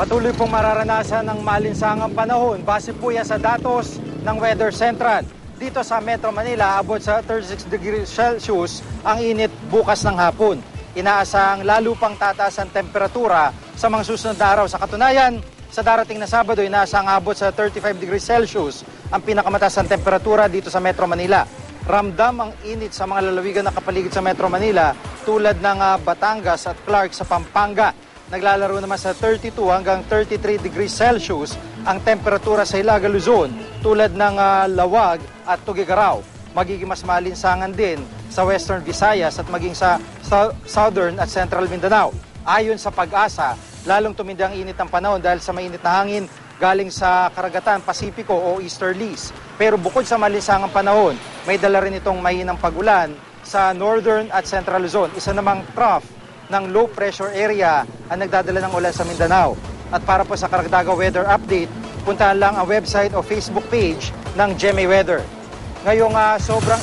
Patuloy pong mararanasan ng malinsangang panahon. Base po yan sa datos ng Weather Central. Dito sa Metro Manila, abot sa 36 degrees Celsius ang init bukas ng hapon. Inaasang lalo pang tataas ang temperatura sa mga susunod na araw. Sa katunayan, sa darating na Sabado, inaasang abot sa 35 degrees Celsius ang pinakamataas ang temperatura dito sa Metro Manila. Ramdam ang init sa mga lalawigan na kapaligid sa Metro Manila tulad ng Batangas at Clark sa Pampanga. Naglalaro naman sa 32 hanggang 33 degrees Celsius ang temperatura sa Hilaga, Luzon tulad ng Lawag at Tuguegarao. Magiging mas malinsangan din sa Western Visayas at maging sa Southern at Central Mindanao. Ayon sa Pag-asa, lalong tumindi ang init ng panahon dahil sa mainit na hangin galing sa karagatan Pasipiko o Easterlies. Pero bukod sa malinsangang panahon, may dala rin itong mahinang pag-ulan sa Northern at Central Luzon. Isa namang trough ng low pressure area ang nagdadala ng ulan sa Mindanao. At para po sa karagdagang weather update, puntahan lang ang website o Facebook page ng GMA Weather. Ngayong sobrang